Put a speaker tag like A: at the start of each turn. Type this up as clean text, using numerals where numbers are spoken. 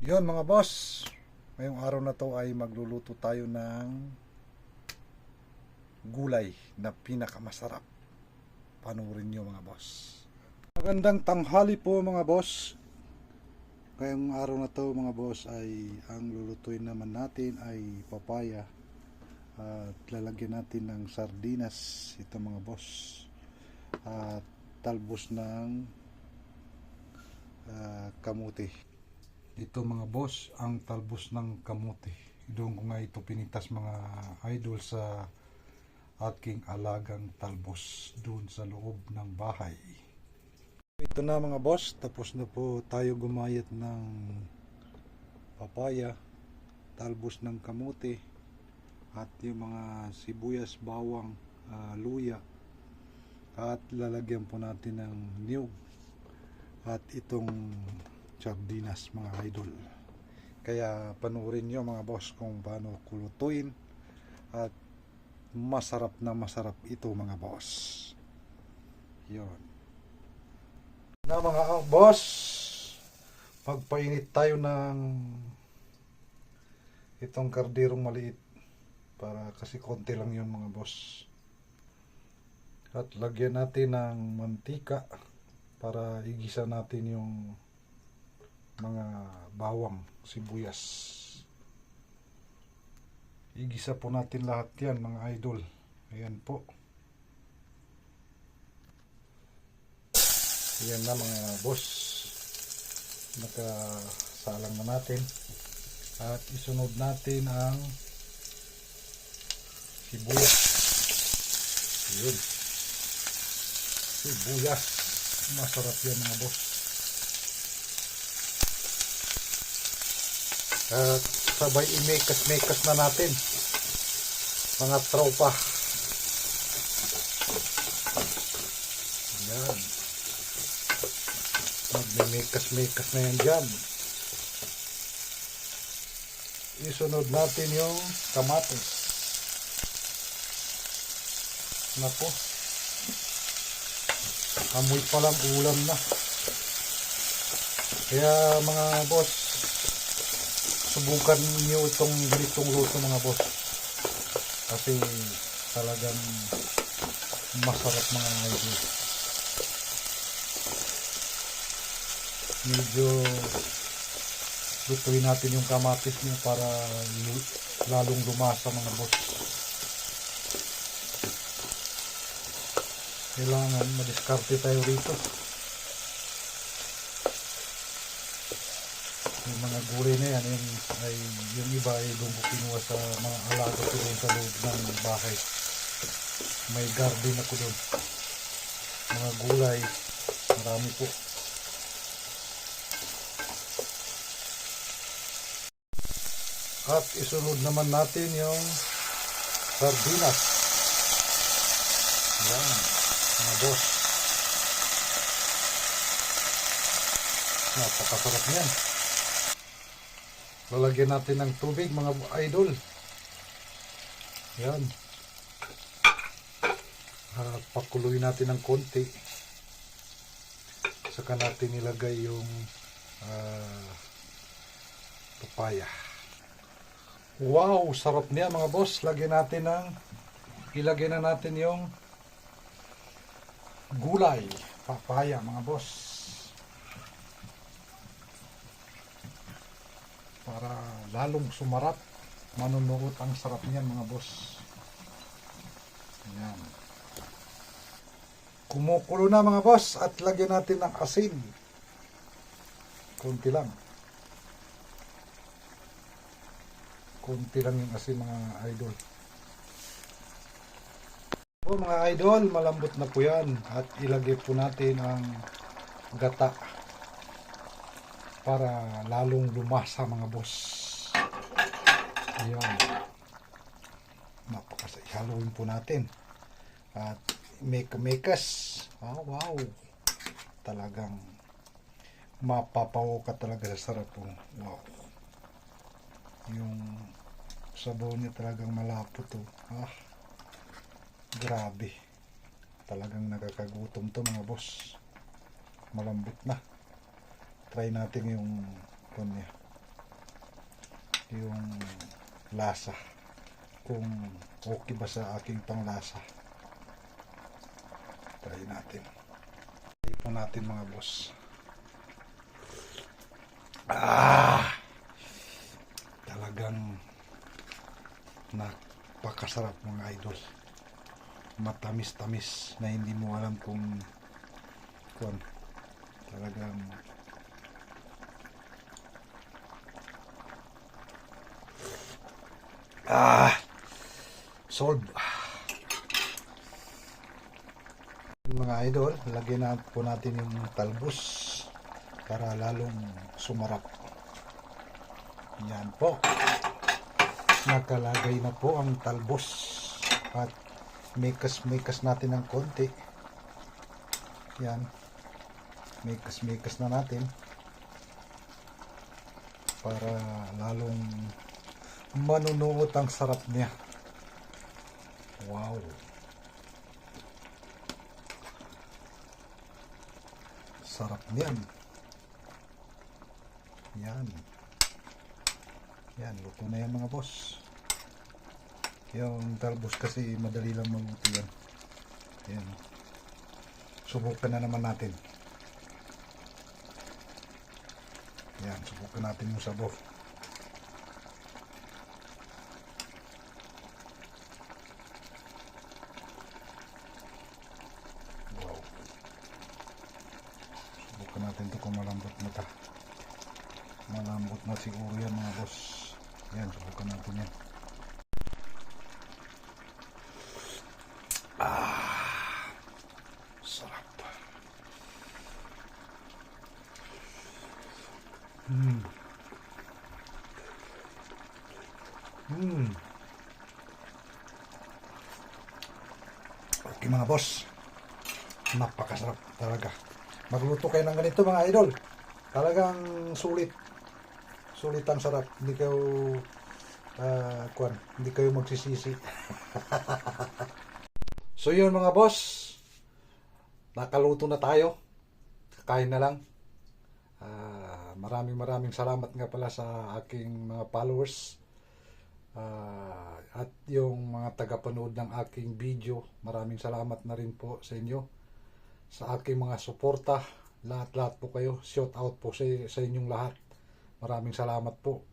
A: Yon mga boss, ngayong araw na to ay magluluto tayo ng gulay na pinakamasarap. Panurin nyo mga boss. Magandang tanghali po mga boss. Ngayong araw na to mga boss ay ang lulutuin naman natin ay papaya. At lalagyan natin ng sardinas ito mga boss. At talbos ng kamuti. Ito mga boss, ang talbos ng kamote. Doon ko nga ito pinitas mga idol sa aking alagang talbos doon sa loob ng bahay. Ito na mga boss, tapos na po tayo gumayat ng papaya, talbos ng kamote, at yung mga sibuyas, bawang, luya, at lalagyan po natin ng niyog at itong sardinas mga idol. Kaya panoorin nyo mga boss kung paano kulutuin at masarap na masarap ito mga boss. Yon na mga boss, pagpainit tayo ng itong karderong maliit para kasi konti lang yun mga boss. At lagyan natin ng mantika para igisa natin yung mga bawang, sibuyas. Igisa po natin lahat yan mga idol. Ayan po. Ayan na mga boss. Nakasalang na natin. At isunod natin ang sibuyas. Ayan. Sibuyas. Masarap yan mga boss. At sabay i-mekas-mekas na natin mga tropa. Ayan, magme-mekas-mekas na yan dyan. Isunod natin yung kamatis na po, amoy pa lang ulam na. Kaya mga boss, subukan niyo itong ganitong luto mga boss, kasi talagang masarap mga idol. Medyo lutuin natin yung kamatis niyo para lalong lumasa mga boss. Kailangan madiskarte tayo rito. Yung mga gulay na yan yung iba ay doon ko kinuha sa mga alaga ko doon sa loob ng bahay. May garden ako doon, mga gulay, marami po. At isunod naman natin yung sardinas. Yan mga boss, napakasarap niyan. Lalagyan natin ng tubig mga idol. Yan. Pakuluin natin ng konti. Saka natin ilagay yung papaya. Wow, sarap niya mga boss. Ilagyan na natin yung gulay, papaya mga boss, para lalong sumarap, manunuot ang sarap niyan mga boss. Ayan. Kumukulo na mga boss at lagyan natin ng asin. Konti lang. Konti lang yung asin mga idol. Po mga idol, malambot na po yan. At ilagay po natin ang gata para lalong lumasa mga boss. Ayan. Haluin po natin. At mekas. Wow. Talagang mapapaw ka talaga sa sarap po. Wow. Yung sabaw niya talagang malapot to. Grabe. Talagang nakakagutom to mga boss. Malambot na. Try natin yung kanya. yung lasa, kung okay ba sa aking panglasa. Try natin. Try po natin mga boss. Talagang napakasarap mga idol. Matamis-tamis na hindi mo alam kung talagang solve. Mga idol, lagyan na po natin yung talbos para lalong sumarap. Yan po, nakalagay na po ang talbos at mikas natin ng konti. Yan, mikas na natin para lalong manunuot ang sarap niya. Wow, sarap niyan. Yan, luto na yan mga boss. Yung talbos kasi madali lang maluto yan. Yan, subukan na naman natin. Yan, subukan natin yung sabaw. Wow, subukan natin ito kung malambot na ta. Malambot na siguro yan mga boss. Yan, subukan natin yan. Sarap. Okay mga boss, napakasarap talaga. Magluto kayo ng ganito mga idol. Talagang sulit ang sarap. Hindi kayo hindi kayo magsisisi. So yun mga boss, nakaluto na tayo. Kakain na lang. Maraming salamat nga pala sa aking mga followers at yung mga tagapanood ng aking video. Maraming salamat na rin po sa inyo, sa aking mga suporta. Lahat po kayo, shout out po sa inyong lahat. Maraming salamat po.